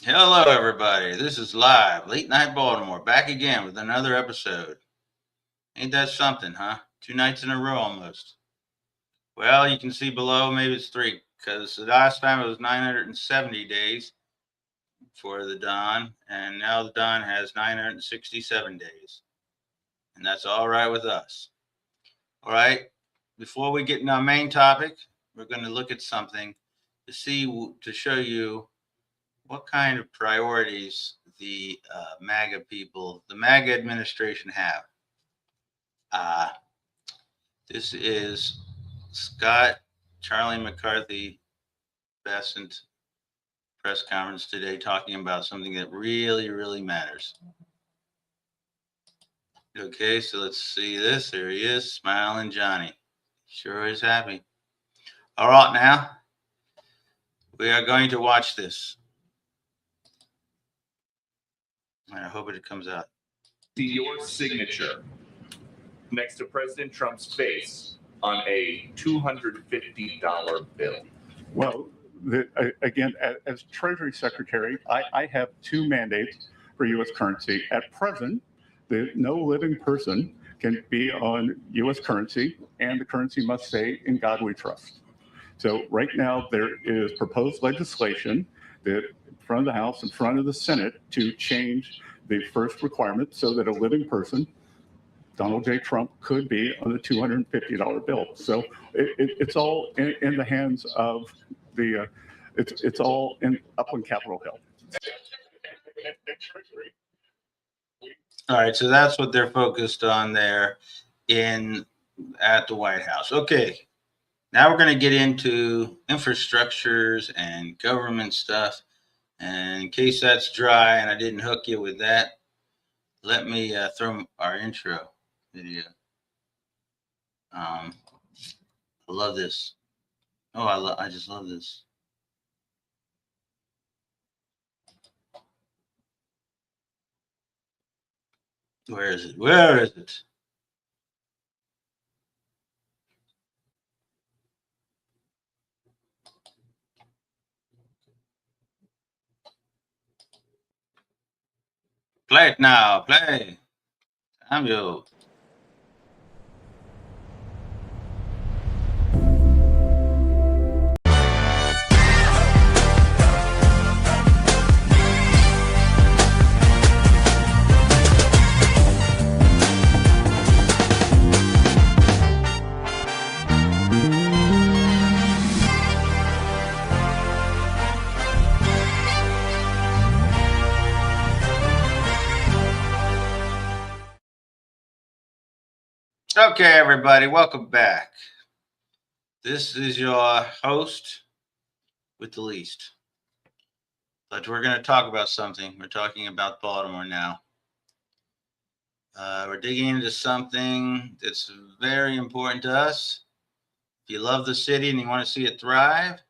Hello, everybody. This is live, Late Night Baltimore, back again with another episode. Ain't that something, huh? 2 nights in a row almost. Well, you can see below, maybe it's 3, because the last time it was 970 days for the Don, and now the Don has 967 days. And that's all right with us. All right, before we get into our main topic, we're going to look at something to show you what kind of priorities the MAGA people, the MAGA administration have. This is Scott Charlie McCarthy Besant press conference today talking about something that really, really matters. Okay, so let's see this. There he is, smiling Johnny. Sure is happy. All right, now we are going to watch this. I hope it comes out. See your signature next to President Trump's face on a $250 bill. Well, again, as Treasury Secretary, I have 2 mandates for U.S. currency. At present, no living person can be on U.S. currency, and the currency must say, "In God we trust." So right now, there is proposed legislation that in front of the House, in front of the Senate, to change the first requirement so that a living person, Donald J. Trump, could be on the $250 bill. So it's all in the hands of the, it's all up on Capitol Hill. All right, so that's what they're focused on there at the White House. Okay, now we're going to get into infrastructures and government stuff. And in case that's dry and I didn't hook you with that, let me throw our intro video. I love this. Oh, I just love this. Where is it? Where is it? Play it now. Play. Samuel. Okay, everybody, welcome back. This is your host with the least. But we're going to talk about something. We're talking about Baltimore now. We're digging into something that's very important to us. If you love the city and you want to see it thrive,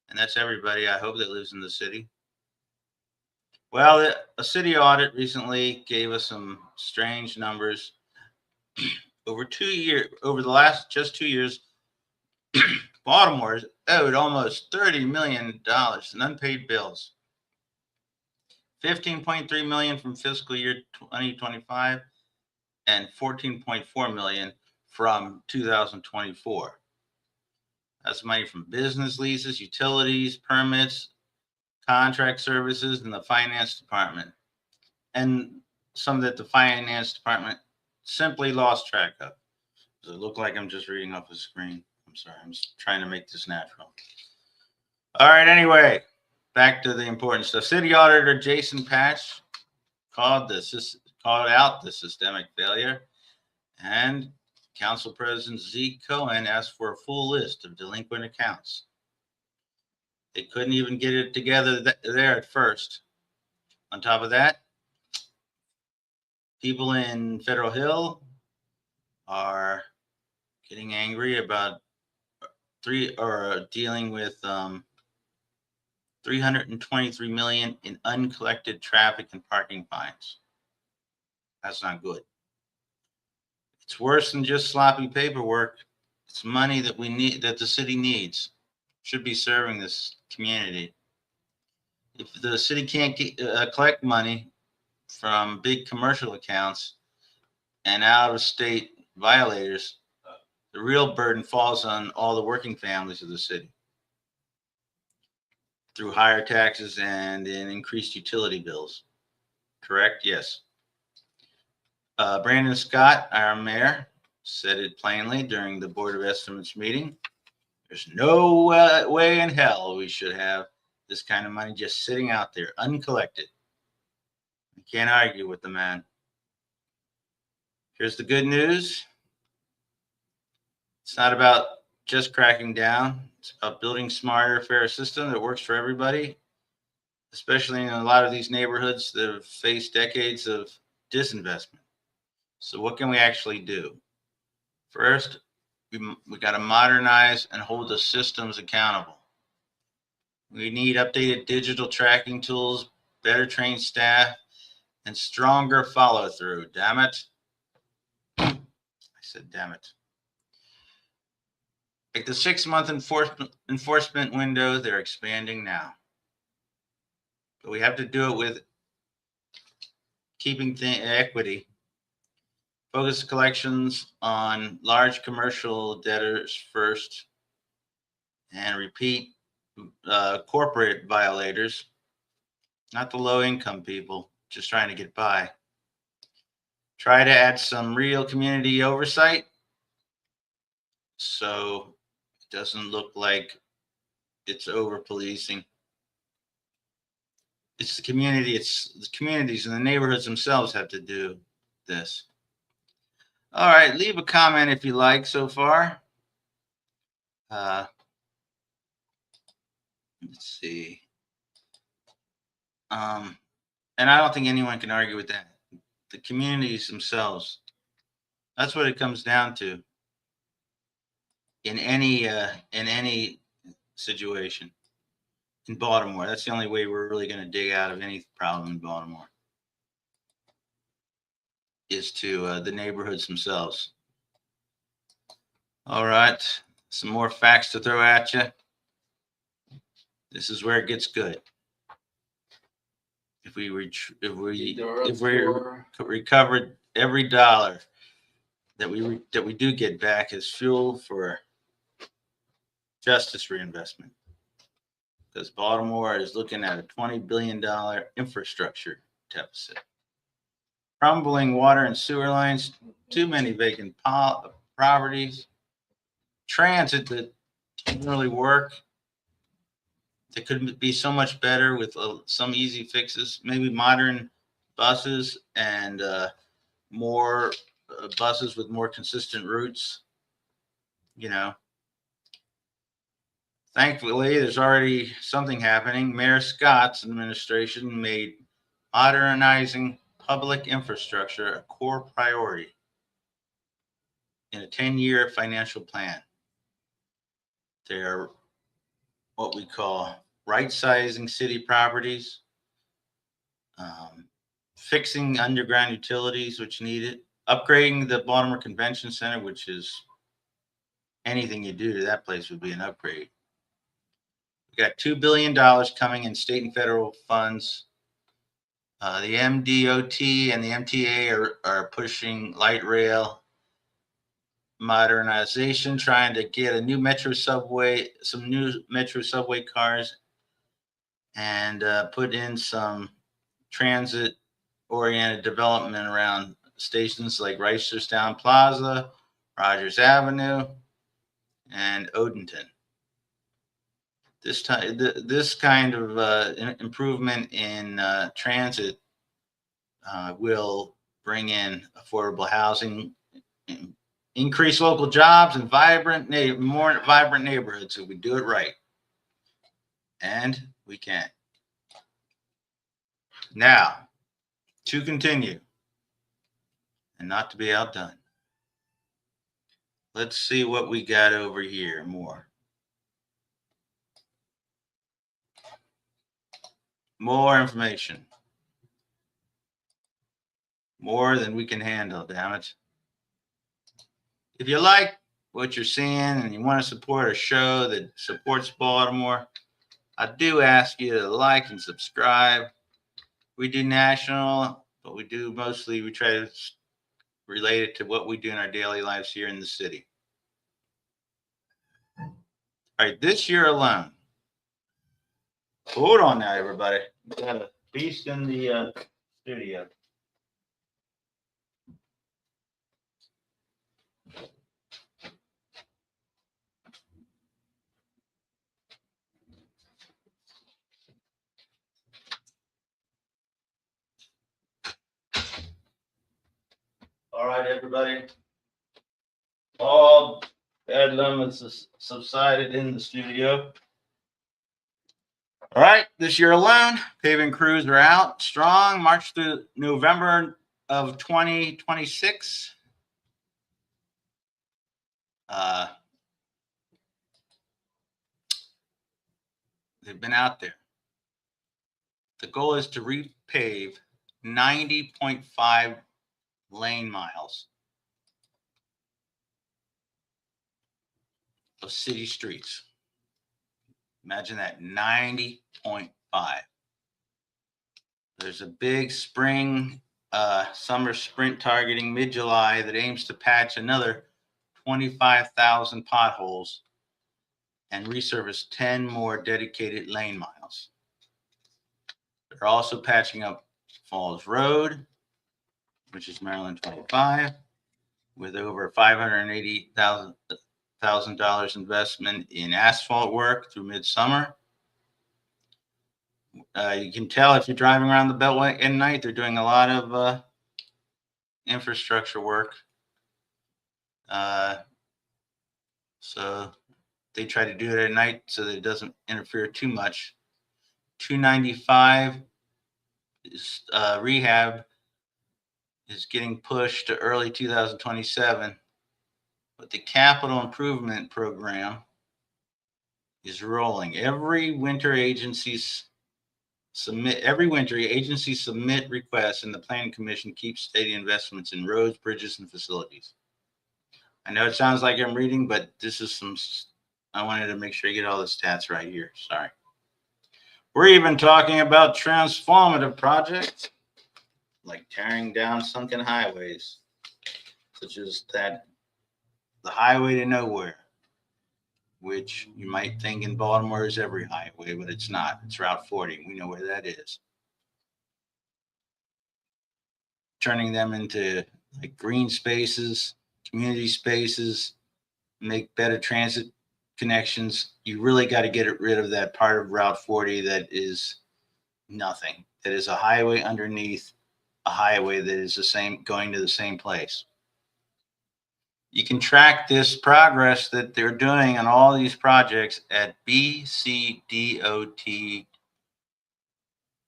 and that's everybody, I hope, that lives in the city. Well, a city audit recently gave us some strange numbers. Over the last just 2 years, Baltimore is owed almost $30 million in unpaid bills. $15.3 million from fiscal year 2025 and $14.4 million from 2024. That's money from business leases, utilities, permits, contract services, and the finance department. And some that the finance department simply lost track of. Does it look like I'm just reading off the screen? I'm sorry, I'm just trying to make this natural. All right, anyway, back to the important stuff. City Auditor Jason Patch called out the systemic failure, and Council President Zeke Cohen asked for a full list of delinquent accounts. They couldn't even get it together there at first. On top of that, people in Federal Hill are getting angry about dealing with $323 million in uncollected traffic and parking fines. That's not good. It's worse than just sloppy paperwork. It's money that the city needs. Should be serving this community. If the city can't collect money from big commercial accounts and out-of-state violators, the real burden falls on all the working families of the city through higher taxes and in increased utility bills. Correct? Yes. Brandon Scott, our mayor, said it plainly during the Board of Estimates meeting. There's no way in hell we should have this kind of money just sitting out there uncollected. You can't argue with the man. Here's the good news. It's not about just cracking down. It's about building smarter, fairer system that works for everybody, especially in a lot of these neighborhoods that have faced decades of disinvestment. So what can we actually do? First, we got to modernize and hold the systems accountable. We need updated digital tracking tools, better trained staff, and stronger follow through. Damn it. I said, damn it. Like the 6-month enforcement window, they're expanding now. But we have to do it with keeping equity. Focus collections on large commercial debtors first and repeat corporate violators, not the low income people just trying to get by. Try to add some real community oversight so it doesn't look like it's over policing. It's the communities and the neighborhoods themselves have to do this. All right, leave a comment if you like so far. Let's see. And I don't think anyone can argue with that. The communities themselves. That's what it comes down to in any situation. In Baltimore, that's the only way we're really going to dig out of any problem in Baltimore. Is to the neighborhoods themselves. All right, some more facts to throw at you. This is where it gets good. If we recovered every dollar that we do get back as fuel for justice reinvestment, because Baltimore is looking at a $20 billion infrastructure deficit. Crumbling water and sewer lines, too many vacant properties, transit that doesn't really work. That could be so much better with some easy fixes, maybe modern buses and more buses with more consistent routes. You know, thankfully, there's already something happening. Mayor Scott's administration made modernizing public infrastructure a core priority in a 10-year financial plan. They're what we call right-sizing city properties, fixing underground utilities which need it, upgrading the Baltimore Convention Center, which is anything you do to that place would be an upgrade. We got $2 billion coming in state and federal funds. The MDOT and the MTA are pushing light rail modernization, trying to get a new metro subway, some new metro subway cars, and put in some transit-oriented development around stations like Reisterstown Plaza, Rogers Avenue, and Odenton. This kind of improvement in transit will bring in affordable housing, increase local jobs, and more vibrant neighborhoods if we do it right. And we can. Now, to continue, and not to be outdone, let's see what we got over here more. More information. More than we can handle, damn it. If you like what you're seeing and you want to support a show that supports Baltimore, I do ask you to like and subscribe. We do national, but we try to relate it to what we do in our daily lives here in the city. All right, this year alone. Hold on now, everybody. We got a beast in the studio. All right, everybody. All bedlam has subsided in the studio. All right, this year alone, paving crews are out strong, March through November of 2026. They've been out there. The goal is to repave 90.5 lane miles of city streets. Imagine that, 90.5. There's a big summer sprint targeting mid-July that aims to patch another 25,000 potholes and resurface 10 more dedicated lane miles. They're also patching up Falls Road, which is Maryland 25, with over $580,000 investment in asphalt work through midsummer. You can tell if you're driving around the Beltway at night, they're doing a lot of infrastructure work. So they try to do it at night so that it doesn't interfere too much. 295 is rehab is getting pushed to early 2027, but the capital improvement program is rolling. Every winter agencies submit requests, and the Planning Commission keeps steady investments in roads, bridges, and facilities. I know it sounds like I'm reading, but this is I wanted to make sure you get all the stats right here. Sorry. We're even talking about transformative projects like tearing down sunken highways, such as the highway to nowhere, which you might think in Baltimore is every highway, but it's not. It's Route 40. We know where that is. Turning them into like green spaces, community spaces, make better transit connections. You really got to get rid of that part of Route 40 that is nothing. That is a highway underneath a highway that is the same, going to the same place. You can track this progress that they're doing on all these projects at BCDOT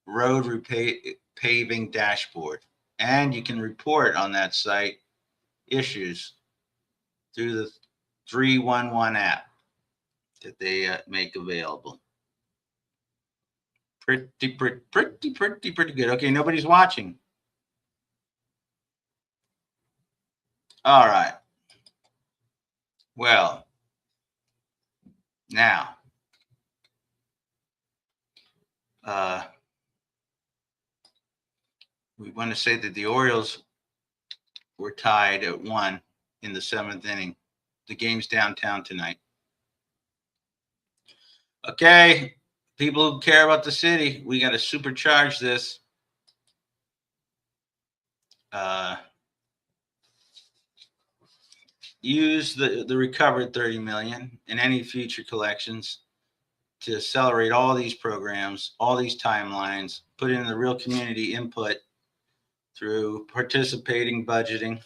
Road Repaving Dashboard. And you can report on that site issues through the 311 app that they make available. Pretty good. Okay, nobody's watching. All right. Well, now, we want to say that the Orioles were tied at 1 in the 7th inning. The game's downtown tonight. Okay, people who care about the city, we got to supercharge this. Use the recovered $30 million in any future collections to accelerate all these programs, all these timelines, put in the real community input through participating budgeting,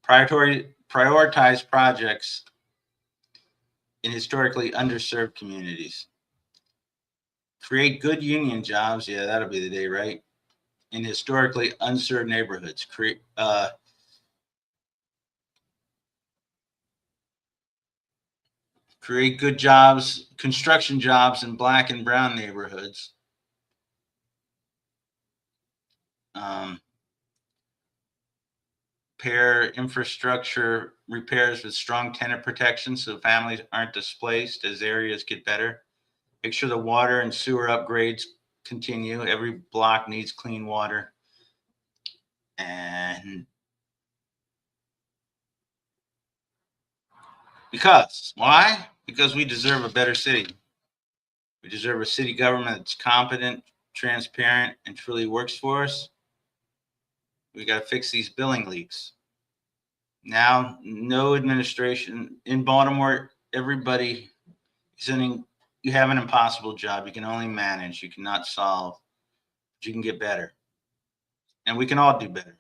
prioritize projects in historically underserved communities, create good union jobs. Yeah, that'll be the day, right? In historically unserved neighborhoods, create good jobs, construction jobs in Black and brown neighborhoods. Pair infrastructure repairs with strong tenant protection so families aren't displaced as areas get better. Make sure the water and sewer upgrades continue. Every block needs clean water. And why? Because we deserve a better city. We deserve a city government that's competent, transparent, and truly works for us. We got to fix these billing leaks. Now, no administration in Baltimore, everybody is you have an impossible job. You can only manage, you cannot solve, but you can get better. And we can all do better.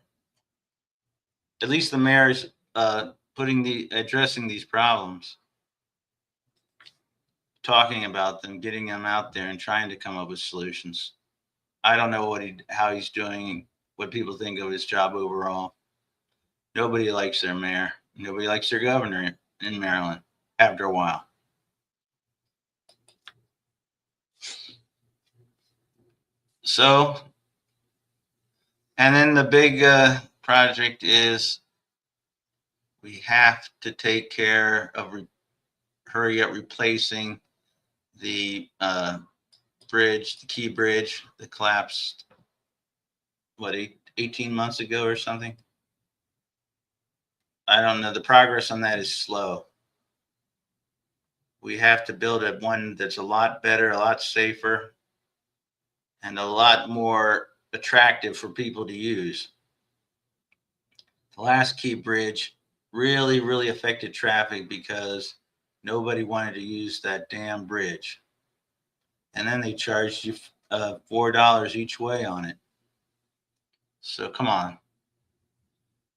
At least the mayor's addressing these problems, talking about them, getting them out there, and trying to come up with solutions. I don't know how he's doing, what people think of his job overall. Nobody likes their mayor. Nobody likes their governor in Maryland after a while. So, and then the big project is we have to take care of hurry up replacing the bridge, the Key Bridge that collapsed, 18 months ago or something? I don't know. The progress on that is slow. We have to build one that's a lot better, a lot safer, and a lot more attractive for people to use. The last Key Bridge really, really affected traffic because nobody wanted to use that damn bridge. And then they charged you $4 each way on it. So come on.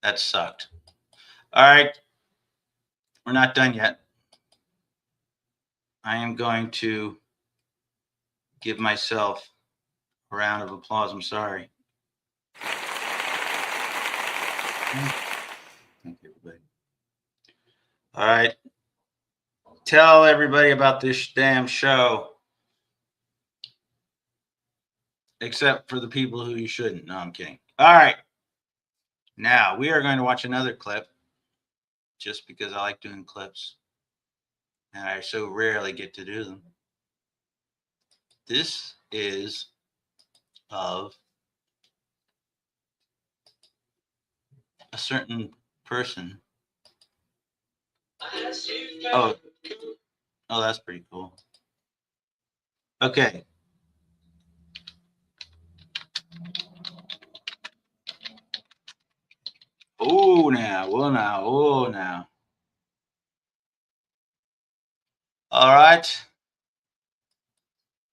That sucked. All right. We're not done yet. I am going to give myself a round of applause. I'm sorry. Thank you, everybody. All right. Tell everybody about this damn show. Except for the people who you shouldn't. No, I'm kidding. All right. Now, we are going to watch another clip just because I like doing clips. And I so rarely get to do them. This is of a certain person. Oh, that's pretty cool. Okay. Oh, now. All right.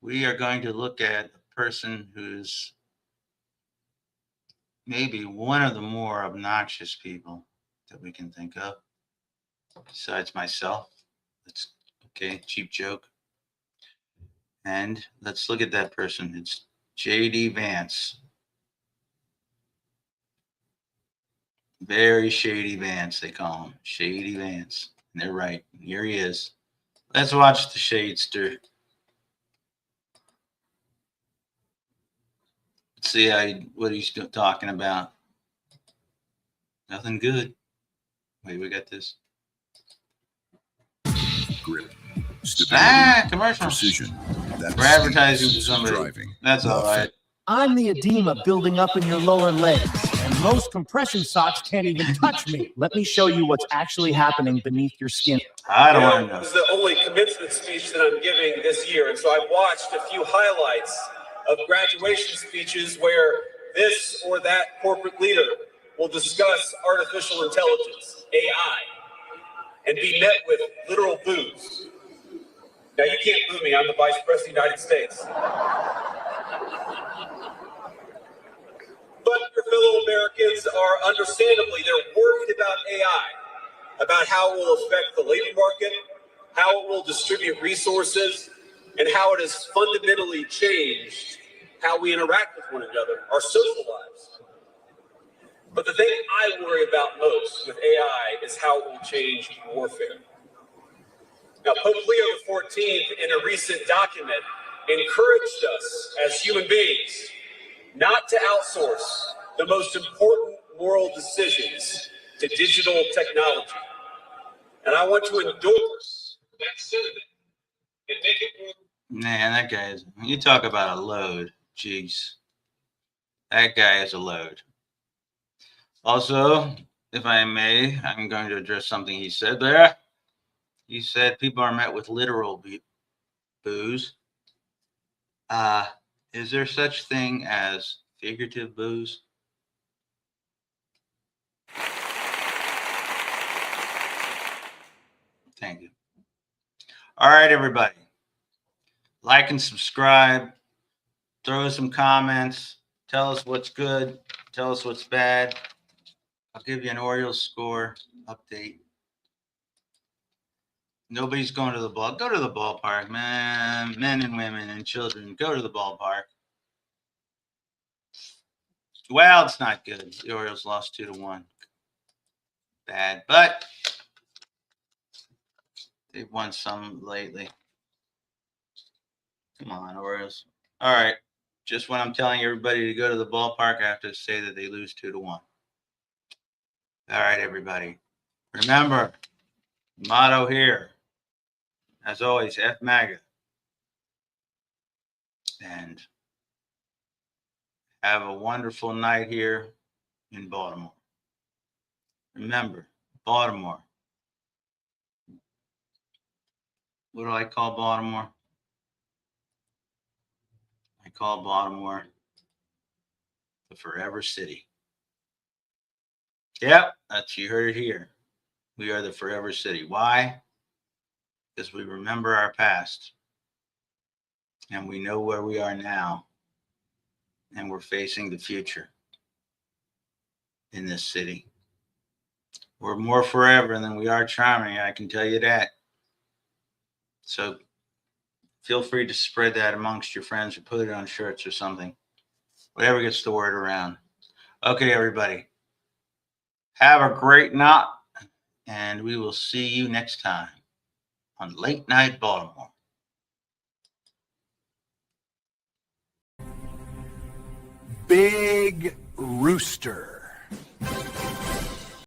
We are going to look at a person who's maybe one of the more obnoxious people that we can think of, besides myself. That's okay, cheap joke. And let's look at that person. It's J.D. Vance. Very shady Vance, they call him. Shady Vance. And they're right. Here he is. Let's watch the Shadester. Let's see what he's talking about. Nothing good. Wait, we got this. Grip, stability, commercial. precision. We're advertising to somebody. Driving. That's all right. I'm the edema building up in your lower legs, and most compression socks can't even touch me. Let me show you what's actually happening beneath your skin. I don't want to know. This is the only commencement speech that I'm giving this year, and so I've watched a few highlights of graduation speeches where this or that corporate leader will discuss artificial intelligence, AI, and be met with literal boos. Now, you can't boo me. I'm the Vice President of the United States. But your fellow Americans are understandably, they're worried about AI, about how it will affect the labor market, how it will distribute resources, and how it has fundamentally changed how we interact with one another, our social lives. But the thing I worry about most with AI is how it will change warfare. Now, Pope Leo XIV, in a recent document, encouraged us as human beings not to outsource the most important moral decisions to digital technology. And I want to endorse that sentiment and make it more Man, that guy is, you talk about a load. Jeez. That guy is a load. Also, if I may, I'm going to address something he said there. He said people are met with literal booze. Is there such thing as figurative booze? Thank you. All right, everybody. Like and subscribe. Throw some comments. Tell us what's good. Tell us what's bad. I'll give you an Orioles score update. Nobody's going to the ball. Go to the ballpark, man. Men and women and children, go to the ballpark. Well, it's not good. The Orioles lost 2-1. Bad, but they've won some lately. Come on, Orioles. All right. Just when I'm telling everybody to go to the ballpark, I have to say that they lose 2-1. All right, everybody. Remember, motto here, as always, F MAGA. And have a wonderful night here in Baltimore. Remember, Baltimore. What do I call Baltimore? I call Baltimore the Forever City. Yep, you heard it here. We are the Forever City. Why? Because we remember our past. And we know where we are now. And we're facing the future in this city. We're more forever than we are charming, I can tell you that. So feel free to spread that amongst your friends or put it on shirts or something. Whatever gets the word around. Okay, everybody. Have a great night, and we will see you next time on Late Night Baltimore. Big Rooster.